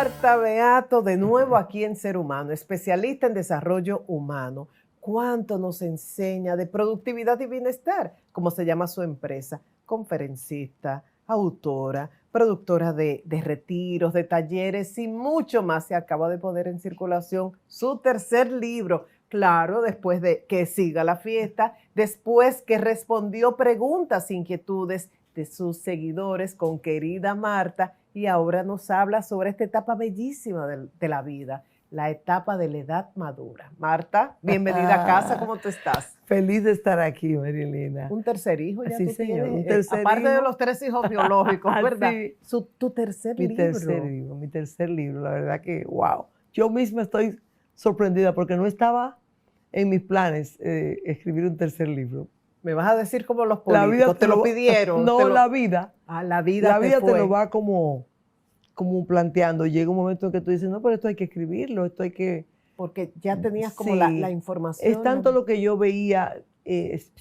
Marta Beato, de nuevo aquí en Ser Humano, especialista en desarrollo humano. ¿Cuánto nos enseña de productividad y bienestar? ¿Cómo se llama su empresa? Conferencista, autora, productora de retiros, de talleres y mucho más. Se acaba de poner en circulación su tercer libro. Claro, después de que siga la fiesta, después que respondió preguntas, inquietudes de sus seguidores con querida Marta, y ahora nos habla sobre esta etapa bellísima de la vida, la etapa de la edad madura. Marta, bienvenida a casa, ¿cómo tú estás? Feliz de estar aquí, Marilena. Un tercer hijo ya Sí, tú señor, tienes, un tercer aparte hijo. de los 3 hijos biológicos, ¿verdad? Sí. Tu tercer Mi libro. tercer libro, la verdad que, wow. Yo misma estoy sorprendida porque no estaba en mis planes escribir un tercer libro. Me vas a decir como los La vida políticos, te lo pidieron. No, la vida. La vida te lo va como planteando. Llega un momento en que tú dices, no, pero esto hay que escribirlo, esto hay que... Porque ya tenías como Sí, la información. es tanto lo que yo veía,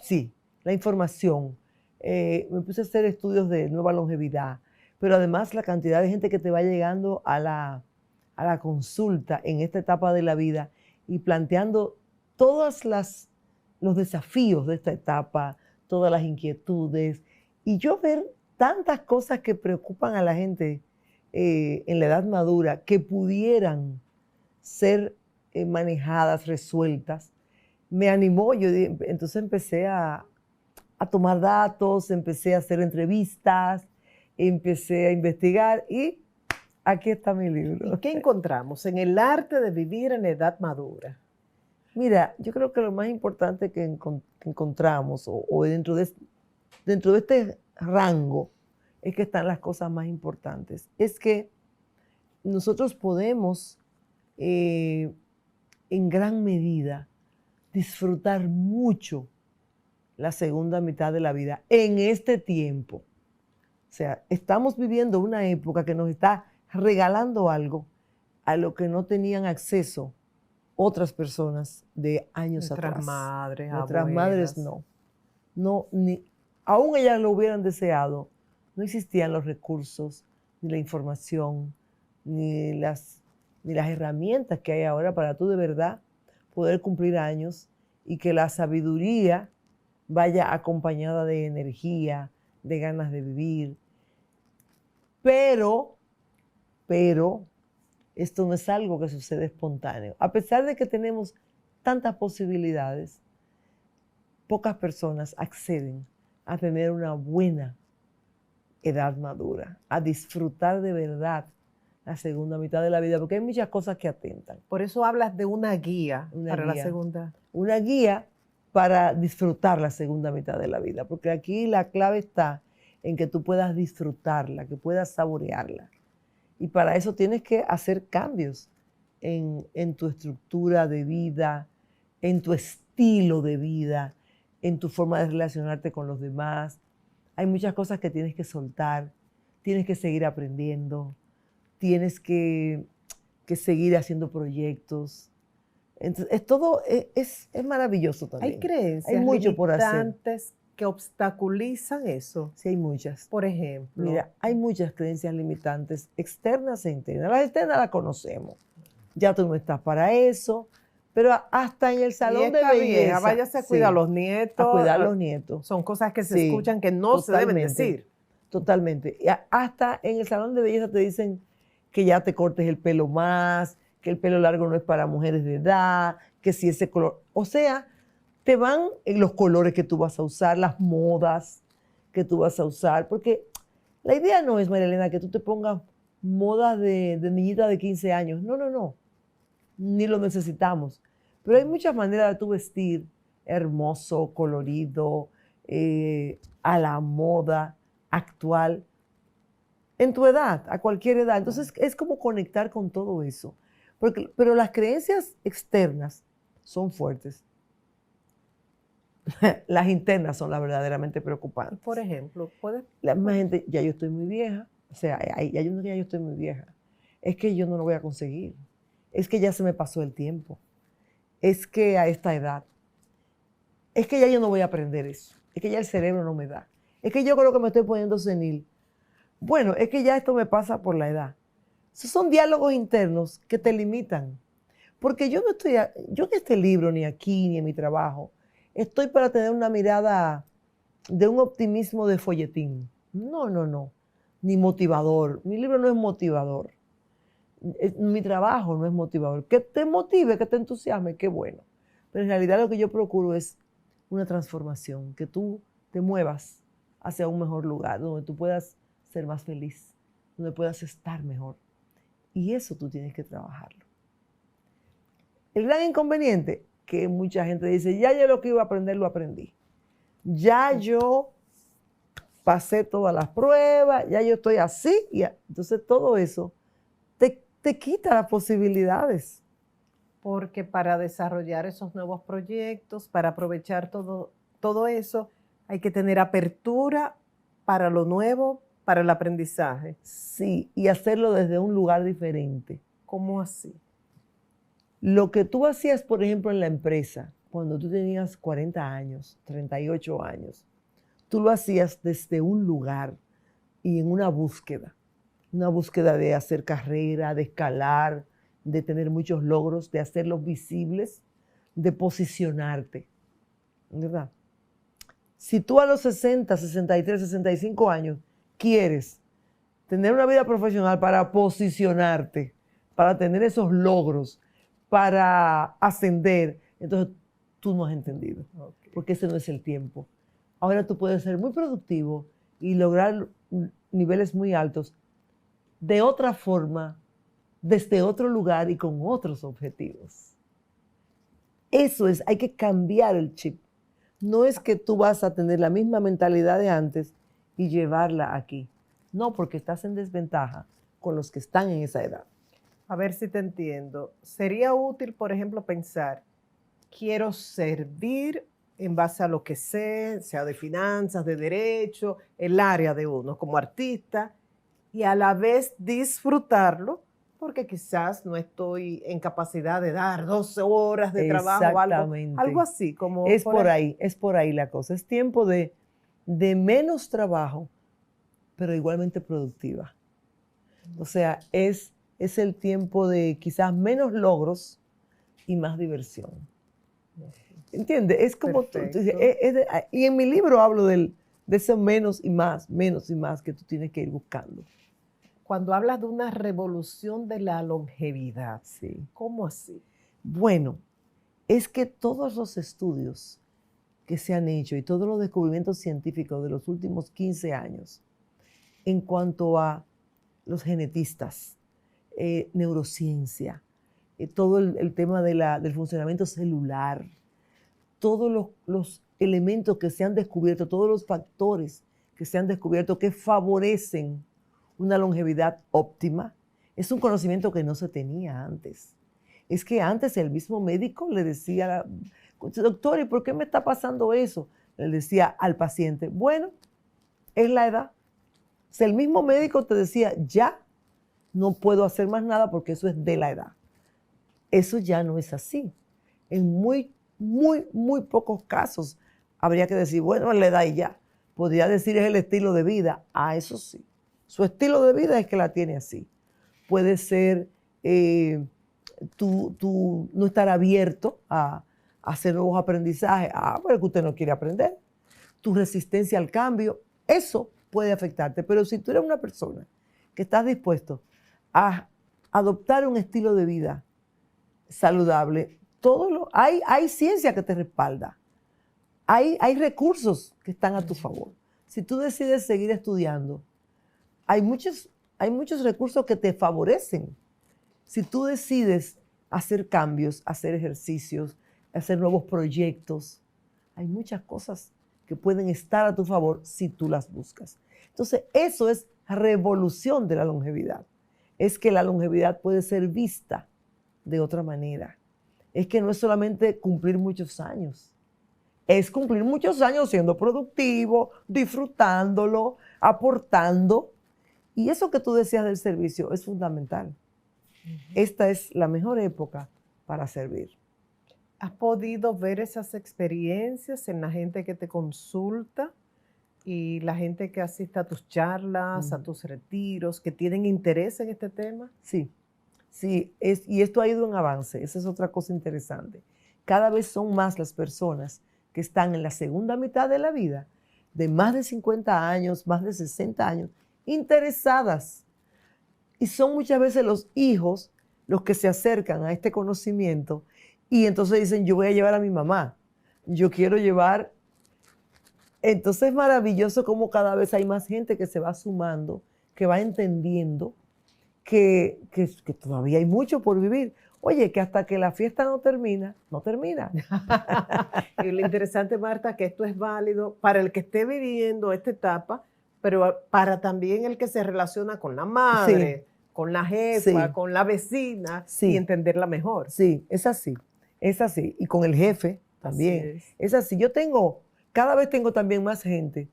sí, la información. Me puse a hacer estudios de nueva longevidad, pero además la cantidad de gente que te va llegando a la consulta en esta etapa de la vida y planteando todos los desafíos de esta etapa, todas las inquietudes, y yo ver tantas cosas que preocupan a la gente en la edad madura que pudieran ser manejadas, resueltas, me animó. Entonces empecé a tomar datos, empecé a hacer entrevistas, empecé a investigar y aquí está mi libro. ¿Y qué encontramos en el arte de vivir en edad madura? Mira, yo creo que lo más importante que encontramos o dentro de este rango es que están las cosas más importantes. Es que nosotros podemos en gran medida disfrutar mucho la segunda mitad de la vida en este tiempo. O sea, estamos viviendo una época que nos está regalando algo a lo que no tenían acceso otras personas de años atrás. Nuestras madres no, aún ellas lo hubieran deseado, no existían los recursos, ni la información, ni las herramientas que hay ahora para tú de verdad poder cumplir años y que la sabiduría vaya acompañada de energía, de ganas de vivir. Pero, esto no es algo que sucede espontáneo. A pesar de que tenemos tantas posibilidades, pocas personas acceden a tener una buena edad madura, a disfrutar de verdad la segunda mitad de la vida, porque hay muchas cosas que atentan. Por eso hablas de una guía para la segunda. Una guía para disfrutar la segunda mitad de la vida, porque aquí la clave está en que tú puedas disfrutarla, que puedas saborearla. Y para eso tienes que hacer cambios en tu estructura de vida, en tu estilo de vida, en tu forma de relacionarte con los demás. Hay muchas cosas que tienes que soltar, tienes que seguir aprendiendo, tienes que seguir haciendo proyectos. Entonces, es maravilloso también. ¿Hay creencias hay mucho por hacer que obstaculizan eso? Sí, hay muchas. Por ejemplo. Mira, hay muchas creencias limitantes, externas e internas. Las externas las conocemos. Ya tú no estás para eso. Pero hasta en el salón de belleza. Váyase a cuidar a los nietos. A cuidar a los nietos. Son cosas que se escuchan que no se deben decir. Totalmente. Y hasta en el salón de belleza te dicen que ya te cortes el pelo más, que el pelo largo no es para mujeres de edad, que si ese color... O sea, te van en los colores que tú vas a usar, las modas que tú vas a usar, porque la idea no es, María Elena, que tú te pongas modas de niñita de 15 años. No. Ni lo necesitamos. Pero hay muchas maneras de tú vestir hermoso, colorido, a la moda actual, en tu edad, a cualquier edad. Entonces es como conectar con todo eso. Pero las creencias externas son fuertes. Las internas son las verdaderamente preocupantes. Por ejemplo, la misma gente, ya yo estoy muy vieja. O sea, hay uno que ya yo estoy muy vieja. Es que yo no lo voy a conseguir. Es que ya se me pasó el tiempo. Es que a esta edad. Es que ya yo no voy a aprender eso. Es que ya el cerebro no me da. Es que yo creo que me estoy poniendo senil. Bueno, es que ya esto me pasa por la edad. Esos son diálogos internos que te limitan. Porque yo no estoy, yo en este libro, ni aquí, ni en mi trabajo, estoy para tener una mirada de un optimismo de folletín. No, no, no. Ni motivador. Mi libro no es motivador. Mi trabajo no es motivador. Que te motive, que te entusiasme, qué bueno. Pero en realidad lo que yo procuro es una transformación, que tú te muevas hacia un mejor lugar, donde tú puedas ser más feliz, donde puedas estar mejor. Y eso tú tienes que trabajarlo. El gran inconveniente, que mucha gente dice, ya yo lo que iba a aprender lo aprendí. Ya yo pasé todas las pruebas, ya yo estoy así. Entonces todo eso te quita las posibilidades. Porque para desarrollar esos nuevos proyectos, para aprovechar todo eso, hay que tener apertura para lo nuevo, para el aprendizaje. Sí, y hacerlo desde un lugar diferente. ¿Cómo así? Lo que tú hacías, por ejemplo, en la empresa, cuando tú tenías 40 años, 38 años, tú lo hacías desde un lugar y en una búsqueda de hacer carrera, de escalar, de tener muchos logros, de hacerlos visibles, de posicionarte, ¿verdad? Si tú a los 60, 63, 65 años quieres tener una vida profesional para posicionarte, para tener esos logros, para ascender, entonces tú no has entendido, porque ese no es el tiempo. Ahora tú puedes ser muy productivo y lograr niveles muy altos de otra forma, desde otro lugar y con otros objetivos. Eso es, hay que cambiar el chip. No es que tú vas a tener la misma mentalidad de antes y llevarla aquí. No, porque estás en desventaja con los que están en esa edad. A ver si te entiendo. Sería útil, por ejemplo, pensar, quiero servir en base a lo que sé, sea de finanzas, de derecho, el área de uno como artista, y a la vez disfrutarlo, porque quizás no estoy en capacidad de dar 12 horas de trabajo o algo así. Como es por ahí la cosa. Es tiempo de menos trabajo, pero igualmente productiva. O sea, es el tiempo de quizás menos logros y más diversión. ¿Entiendes? Es como y en mi libro hablo de ese menos y más que tú tienes que ir buscando. Cuando hablas de una revolución de la longevidad, sí. ¿Cómo así? Bueno, es que todos los estudios que se han hecho y todos los descubrimientos científicos de los últimos 15 años en cuanto a los genetistas, neurociencia, todo el tema del funcionamiento celular, todos los elementos que se han descubierto, todos los factores que se han descubierto que favorecen una longevidad óptima, es un conocimiento que no se tenía antes. Es que antes el mismo médico le decía, doctor, ¿y por qué me está pasando eso? Le decía al paciente, bueno, es la edad. Si el mismo médico te decía, ya no puedo hacer más nada porque eso es de la edad. Eso ya no es así. En muy pocos casos habría que decir, bueno, es la edad y ya. Podría decir es el estilo de vida. Eso sí. Su estilo de vida es que la tiene así. Puede ser tú no estar abierto a hacer nuevos aprendizajes. Pero que usted no quiere aprender. Tu resistencia al cambio, eso puede afectarte. Pero si tú eres una persona que estás dispuesto a adoptar un estilo de vida saludable, hay ciencia que te respalda. Hay recursos que están a tu favor. Si tú decides seguir estudiando, hay muchos recursos que te favorecen. Si tú decides hacer cambios, hacer ejercicios, hacer nuevos proyectos, hay muchas cosas que pueden estar a tu favor si tú las buscas. Entonces, eso es revolución de la longevidad. Es que la longevidad puede ser vista de otra manera. Es que no es solamente cumplir muchos años. Es cumplir muchos años siendo productivo, disfrutándolo, aportando. Y eso que tú decías del servicio es fundamental. Esta es la mejor época para servir. ¿Has podido ver esas experiencias en la gente que te consulta? Y la gente que asiste a tus charlas, a tus retiros, que tienen interés en este tema. Sí, sí, y esto ha ido en avance, esa es otra cosa interesante. Cada vez son más las personas que están en la segunda mitad de la vida, de más de 50 años, más de 60 años, interesadas. Y son muchas veces los hijos los que se acercan a este conocimiento y entonces dicen, yo voy a llevar a mi mamá, yo quiero llevar. Entonces es maravilloso cómo cada vez hay más gente que se va sumando, que va entendiendo que todavía hay mucho por vivir. Oye, que hasta que la fiesta no termina, no termina. Y lo interesante, Marta, que esto es válido para el que esté viviendo esta etapa, pero para también el que se relaciona con la madre, con la jefa, sí, con la vecina, sí, y entenderla mejor. Sí, es así, es así. Y con el jefe también. Es así. Cada vez tengo también más gente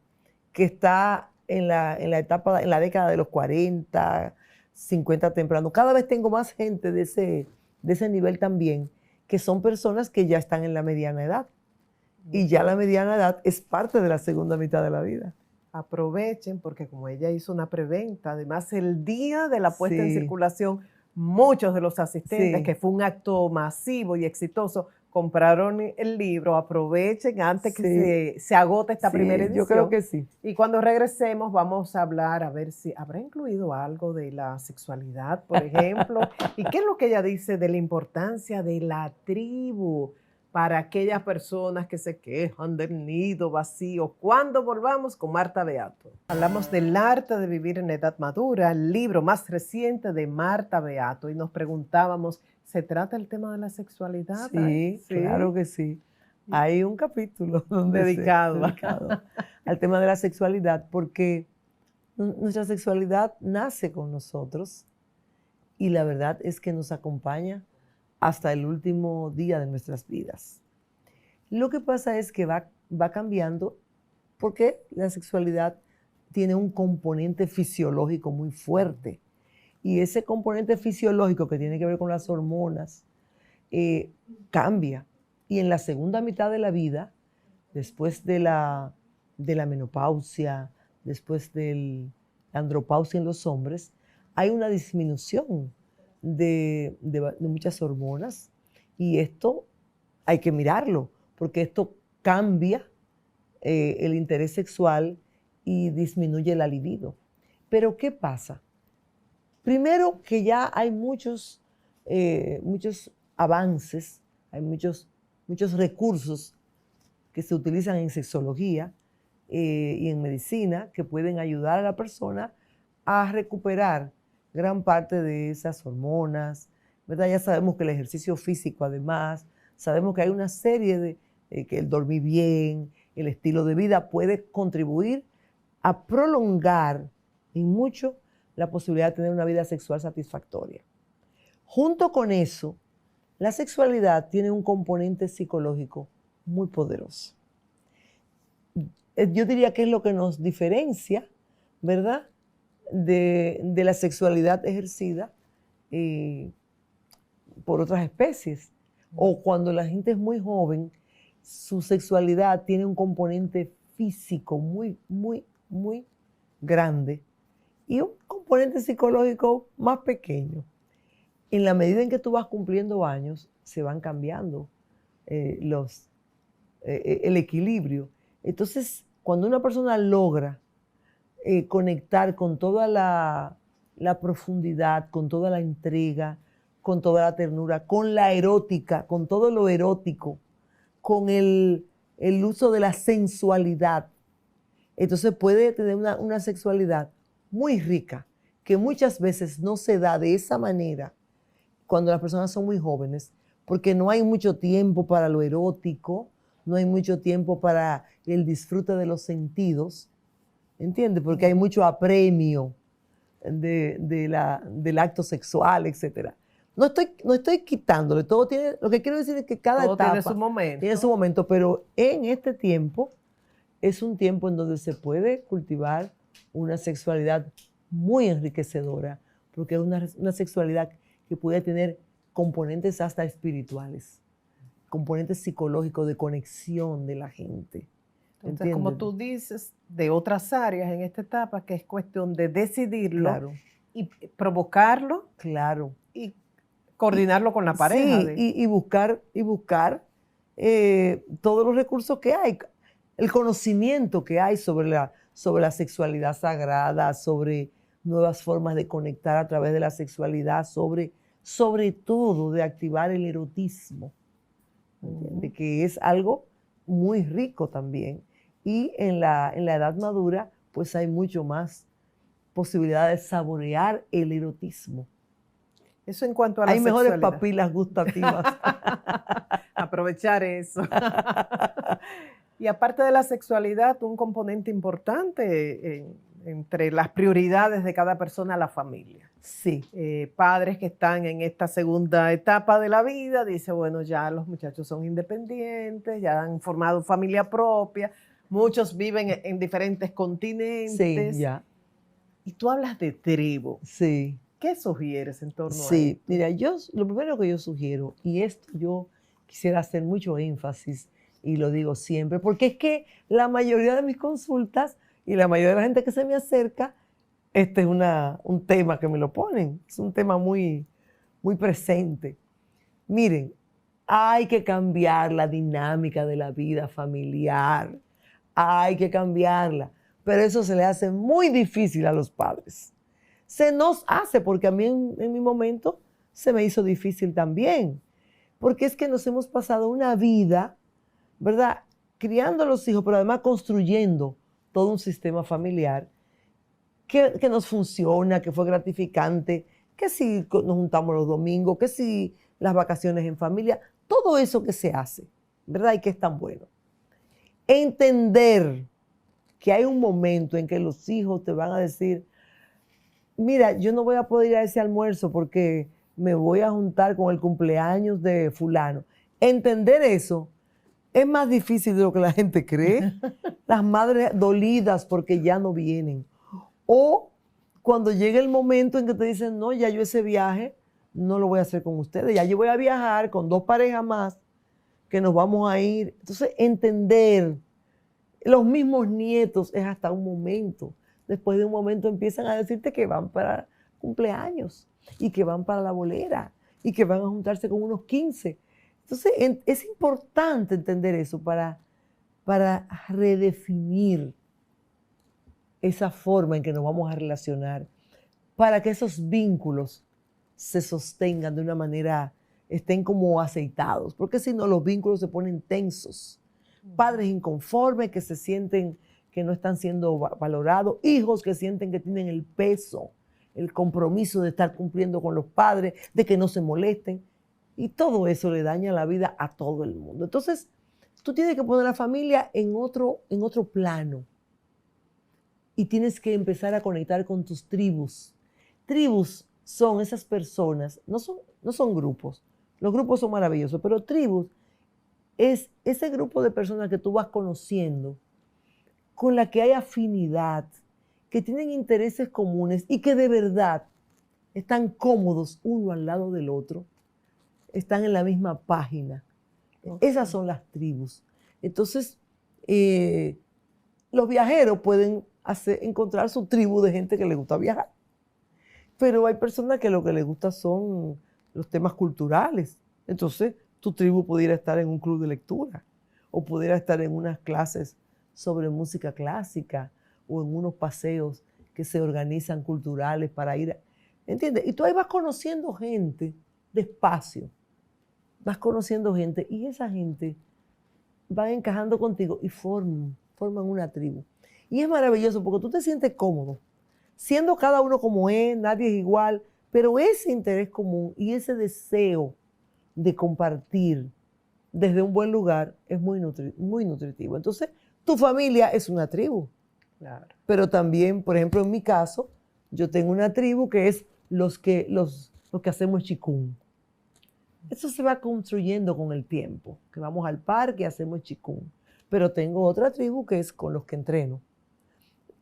que está en la etapa, en la década de los 40, 50 temprano. Cada vez tengo más gente de ese nivel también, que son personas que ya están en la mediana edad. Y ya la mediana edad es parte de la segunda mitad de la vida. Aprovechen, porque como ella hizo una preventa, además el día de la puesta en circulación, muchos de los asistentes, que fue un acto masivo y exitoso, compraron el libro. Aprovechen antes que se agote esta primera edición. Yo creo que sí. Y cuando regresemos vamos a hablar, a ver si habrá incluido algo de la sexualidad, por ejemplo, y qué es lo que ella dice de la importancia de la tribu para aquellas personas que se quejan del nido vacío. Cuando volvamos con Marta Beato. Hablamos del arte de vivir en edad madura, el libro más reciente de Marta Beato, y nos preguntábamos, ¿se trata el tema de la sexualidad? Sí, claro que sí. Hay un capítulo dedicado al tema de la sexualidad, porque nuestra sexualidad nace con nosotros y la verdad es que nos acompaña hasta el último día de nuestras vidas. Lo que pasa es que va cambiando porque la sexualidad tiene un componente fisiológico muy fuerte. Y ese componente fisiológico que tiene que ver con las hormonas cambia. Y en la segunda mitad de la vida, después de la menopausia, después de la andropausia en los hombres, hay una disminución de muchas hormonas y esto hay que mirarlo porque esto cambia el interés sexual y disminuye la libido. Pero ¿qué pasa? Primero que ya hay muchos avances, hay muchos recursos que se utilizan en sexología y en medicina que pueden ayudar a la persona a recuperar gran parte de esas hormonas, ¿verdad? Ya sabemos que el ejercicio físico, además, sabemos que hay una serie de que el dormir bien, el estilo de vida puede contribuir a prolongar en mucho la posibilidad de tener una vida sexual satisfactoria. Junto con eso, la sexualidad tiene un componente psicológico muy poderoso. Yo diría que es lo que nos diferencia, ¿verdad?, de la sexualidad ejercida por otras especies. O cuando la gente es muy joven, su sexualidad tiene un componente físico muy, muy, muy grande y un componente psicológico más pequeño. En la medida en que tú vas cumpliendo años, se van cambiando el equilibrio. Entonces, cuando una persona logra conectar con toda la profundidad, con toda la entrega, con toda la ternura, con la erótica, con todo lo erótico, con el uso de la sensualidad, entonces puede tener una sexualidad muy rica, que muchas veces no se da de esa manera cuando las personas son muy jóvenes, porque no hay mucho tiempo para lo erótico, no hay mucho tiempo para el disfrute de los sentidos, ¿entiendes? Porque hay mucho apremio del acto sexual, etc. No estoy quitándole, todo tiene, lo que quiero decir es que cada etapa tiene su momento, pero en este tiempo es un tiempo en donde se puede cultivar una sexualidad muy enriquecedora, porque es una sexualidad que puede tener componentes hasta espirituales, componentes psicológicos de conexión de la gente, Entonces, como ¿entiendes? tú dices, de otras áreas en esta etapa, que es cuestión de decidirlo Claro, y provocarlo claro. y Y, coordinarlo con la pareja. sí, y buscar todos los recursos que hay, el conocimiento que hay sobre la sexualidad sagrada, sobre nuevas formas de conectar a través de la sexualidad, sobre todo de activar el erotismo, ¿entiendes? Que es algo muy rico también. Y en la edad madura, pues hay mucho más posibilidad de saborear el erotismo. Eso en cuanto a la Hay mejores sexualidad. papilas gustativas. Aprovechar eso. Y aparte de la sexualidad, un componente importante entre las prioridades de cada persona, la familia. Sí, Padres que están en esta segunda etapa de la vida, dice, bueno, ya los muchachos son independientes, ya han formado familia propia, muchos viven en diferentes sí, continentes. ya, Y tú hablas de tribu. sí, ¿Qué sugieres en torno a sí. esto? Mira, lo primero que yo sugiero, y esto yo quisiera hacer mucho énfasis, y lo digo siempre, porque es que la mayoría de mis consultas y la mayoría de la gente que se me acerca, este es un tema que me lo ponen, es un tema muy, muy presente. Miren, hay que cambiar la dinámica de la vida familiar, hay que cambiarla, pero eso se le hace muy difícil a los padres. Se nos hace, porque a mí en mi momento se me hizo difícil también, porque es que nos hemos pasado una vida, ¿verdad? Criando a los hijos, pero además construyendo todo un sistema familiar que nos funciona, que fue gratificante, que si nos juntamos los domingos, que si las vacaciones en familia, todo eso que se hace, ¿verdad? Y que es tan bueno. Entender que hay un momento en que los hijos te van a decir, mira, yo no voy a poder ir a ese almuerzo porque me voy a juntar con el cumpleaños de fulano. Entender eso es más difícil de lo que la gente cree. Las madres dolidas porque ya no vienen. O cuando llega el momento en que te dicen, no, ya yo ese viaje no lo voy a hacer con ustedes, ya yo voy a viajar con 2 parejas más que nos vamos a ir. Entonces, entender, los mismos nietos es hasta un momento. Después de un momento empiezan a decirte que van para cumpleaños y que van para la bolera y que van a juntarse con unos 15. Entonces, es importante entender eso para redefinir esa forma en que nos vamos a relacionar, para que esos vínculos se sostengan de una manera, estén como aceitados, porque si no los vínculos se ponen tensos. Padres inconformes que se sienten que no están siendo valorados, hijos que sienten que tienen el peso, el compromiso de estar cumpliendo con los padres, de que no se molesten, y todo eso le daña la vida a todo el mundo. Entonces, tú tienes que poner a la familia en otro plano. Y tienes que empezar a conectar con tus tribus. Tribus son esas personas, no son grupos. Los grupos son maravillosos, pero tribus es ese grupo de personas que tú vas conociendo, con la que hay afinidad, que tienen intereses comunes y que de verdad están cómodos uno al lado del otro, están en la misma página. Okay. Esas son las tribus. Entonces, los viajeros pueden encontrar su tribu de gente que le gusta viajar. Pero hay personas que lo que les gusta son los temas culturales. Entonces, tu tribu pudiera estar en un club de lectura o pudiera estar en unas clases sobre música clásica o en unos paseos que se organizan culturales para ir. ¿Entiendes? Y tú ahí vas conociendo gente despacio. Vas conociendo gente y esa gente va encajando contigo y forman una tribu. Y es maravilloso porque tú te sientes cómodo, siendo cada uno como es, nadie es igual, pero ese interés común y ese deseo de compartir desde un buen lugar es muy nutritivo. Entonces, tu familia es una tribu. Claro. Pero también, por ejemplo, en mi caso, yo tengo una tribu que es los que hacemos chikung. Eso se va construyendo con el tiempo, que vamos al parque y hacemos chikung. Pero tengo otra tribu que es con los que entreno.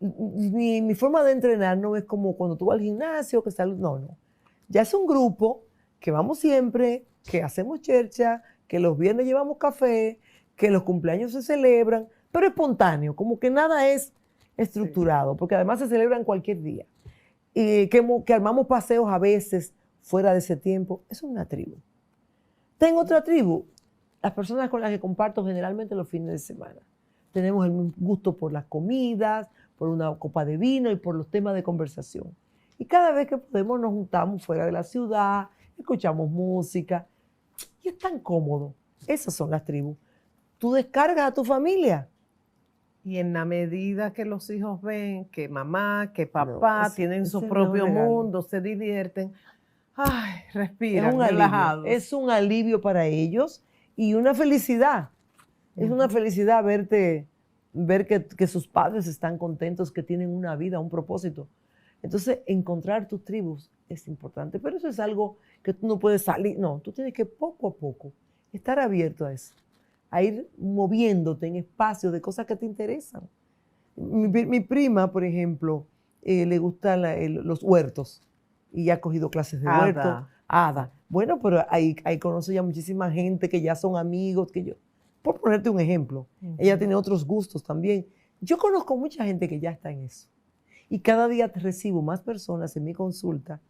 Mi forma de entrenar no es como cuando tú vas al gimnasio, que sales, no. Ya es un grupo que vamos siempre, que hacemos chercha, que los viernes llevamos café, que los cumpleaños se celebran, pero espontáneo, como que nada es estructurado, porque además se celebran cualquier día. Y que armamos paseos a veces fuera de ese tiempo, eso es una tribu. Tengo otra tribu, las personas con las que comparto generalmente los fines de semana. Tenemos el mismo gusto por las comidas, por una copa de vino y por los temas de conversación. Y cada vez que podemos nos juntamos fuera de la ciudad, escuchamos música y es tan cómodo. Esas son las tribus. Tú descargas a tu familia. Y en la medida que los hijos ven que mamá, que papá tienen su ese propio no es regalo. mundo, se divierten, ay, respiran, Es un relajados. alivio. Es un alivio para ellos y una felicidad. Es una felicidad ver que sus padres están contentos, que tienen una vida, un propósito. Entonces, encontrar tus tribus es importante, pero eso es algo que tú no puedes salir. No, tú tienes que poco a poco estar abierto a eso, a ir moviéndote en espacios de cosas que te interesan. Mi prima, por ejemplo, le gustan los huertos y ya ha cogido clases de huerto. Ada. Bueno, pero ahí conoce ya muchísima gente que ya son amigos, por ponerte un ejemplo. Ella tiene otros gustos también. Yo conozco mucha gente que ya está en eso. Y cada día recibo más personas en mi consulta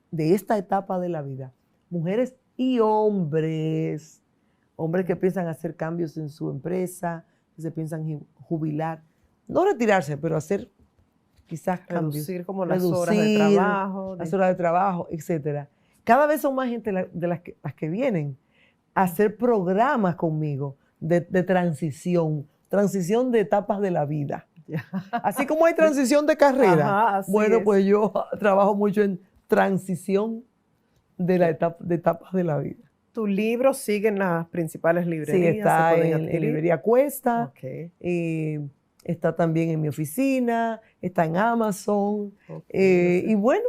de esta etapa de la vida, mujeres y hombres. Hombres que piensan hacer cambios en su empresa, que se piensan jubilar. No retirarse, pero hacer quizás cambios. Reducir como las horas de trabajo. Las horas de trabajo, etc. Cada vez son más gente de las que vienen a hacer programas conmigo de transición de etapas de la vida. Así como hay transición de carrera. Ajá, Pues yo trabajo mucho en transición de etapas de la vida. Tu libro sigue en las principales librerías. Sí, está en Librería Cuesta. Okay. Está también en mi oficina, está en Amazon. Y bueno,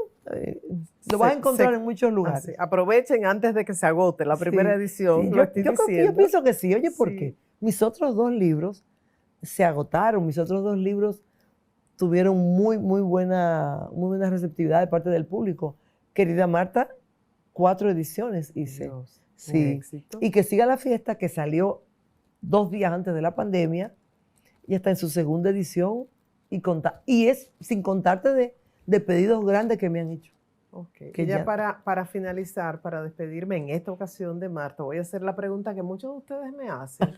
lo vas a encontrar en muchos lugares. Así. Aprovechen antes de que se agote la primera edición. Sí, yo pienso que sí. Oye, ¿por qué? Mis otros 2 libros se agotaron. Mis otros 2 libros tuvieron muy buena receptividad de parte del público. Querida Marta, 4 ediciones hice. Dios, sí. Y que siga la fiesta, que salió 2 días antes de la pandemia y está en su segunda edición y es sin contarte de pedidos grandes que me han hecho. Okay. Que ya para finalizar, para despedirme en esta ocasión de Marta, voy a hacer la pregunta que muchos de ustedes me hacen.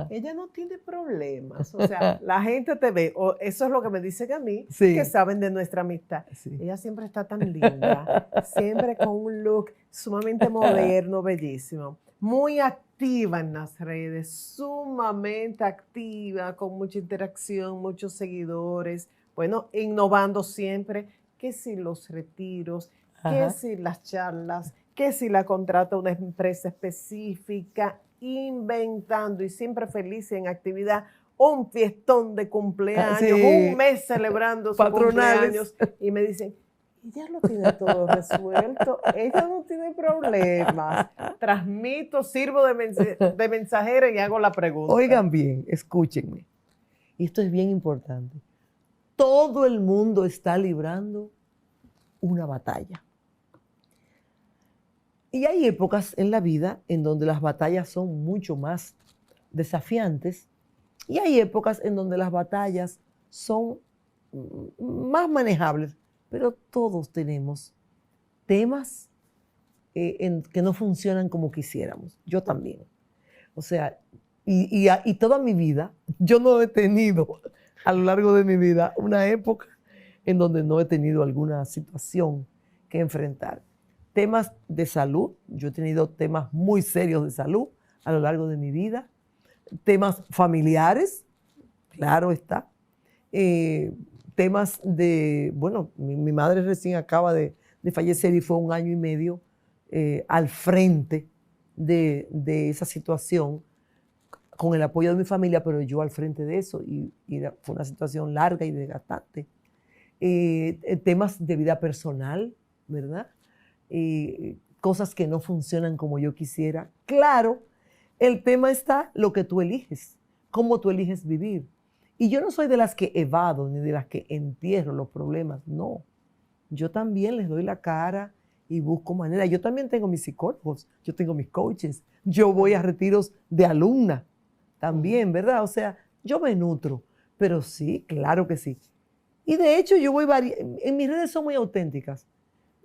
Ella no tiene problemas, o sea, la gente te ve, o eso es lo que me dicen a mí, que saben de nuestra amistad. Sí. Ella siempre está tan linda, siempre con un look sumamente moderno, bellísimo, muy activa en las redes, sumamente activa, con mucha interacción, muchos seguidores, bueno, innovando siempre, que si los retiros, que si las charlas, que si la contrata una empresa específica, inventando y siempre feliz en actividad, un fiestón de cumpleaños, un mes celebrando su cumpleaños. Y me dicen, ella lo tiene todo resuelto, ella no tiene problemas. Transmito, sirvo de mensajera y hago la pregunta. Oigan bien, escúchenme. Y esto es bien importante. Todo el mundo está librando una batalla. Y hay épocas en la vida en donde las batallas son mucho más desafiantes y hay épocas en donde las batallas son más manejables, pero todos tenemos temas que no funcionan como quisiéramos. Yo también. O sea, y toda mi vida, yo no he tenido a lo largo de mi vida una época en donde no he tenido alguna situación que enfrentar. Temas de salud, yo he tenido temas muy serios de salud a lo largo de mi vida. Temas familiares, claro está. Temas de, bueno, mi madre recién acaba de fallecer y fue 1 año y medio al frente de esa situación con el apoyo de mi familia, pero yo al frente de eso y fue una situación larga y desgastante. Temas de vida personal, ¿verdad? Cosas que no funcionan como yo quisiera. Claro, el tema está lo que tú eliges, cómo tú eliges vivir. Y yo no soy de las que evado ni de las que entierro los problemas, no. Yo también les doy la cara y busco manera. Yo también tengo mis psicólogos, yo tengo mis coaches, yo voy a retiros de alumna también, ¿verdad? O sea, Yo me nutro, pero sí, claro que sí. Y de hecho yo voy en mis redes son muy auténticas.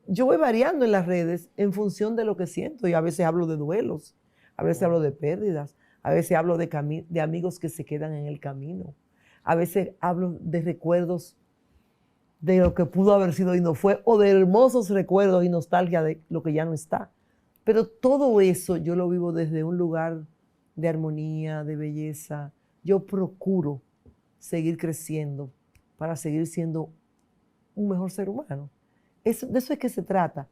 Yo voy variando en las redes en función de lo que siento y a veces hablo de duelos, a veces hablo de pérdidas, a veces hablo de amigos que se quedan en el camino, a veces hablo de recuerdos de lo que pudo haber sido y no fue, o de hermosos recuerdos y nostalgia de lo que ya no está. Pero todo eso yo lo vivo desde un lugar de armonía, de belleza. Yo procuro seguir creciendo para seguir siendo un mejor ser humano. De eso es que se trata.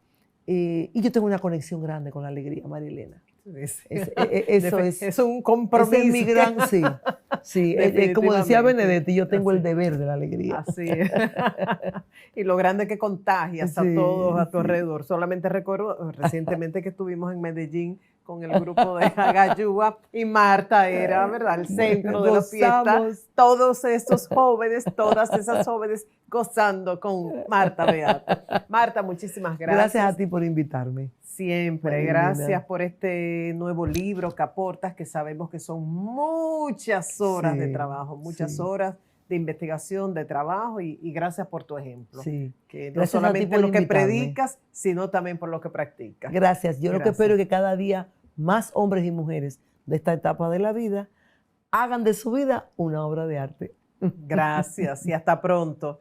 Y yo tengo una conexión grande con la alegría, Marilena. Eso es un compromiso. Ese es mi gran, sí. Sí, como decía Benedetti, yo tengo el deber de la alegría. Así es. Y lo grande que contagias a todos a tu alrededor. Solamente recuerdo recientemente que estuvimos en Medellín con el grupo de Agayúa y Marta era, ¿verdad?, el centro de la fiesta. Todos esos jóvenes, todas esas jóvenes gozando con Marta Beato. Marta, muchísimas gracias. Gracias a ti por invitarme. Siempre, Marilena. Gracias por este nuevo libro que aportas, que sabemos que son muchas horas de trabajo, muchas horas de investigación, de trabajo, y gracias por tu ejemplo. Sí. Que no solamente lo que predicas, sino también por lo que practicas. Gracias. Yo lo que espero es que cada día más hombres y mujeres de esta etapa de la vida hagan de su vida una obra de arte. Gracias y hasta pronto.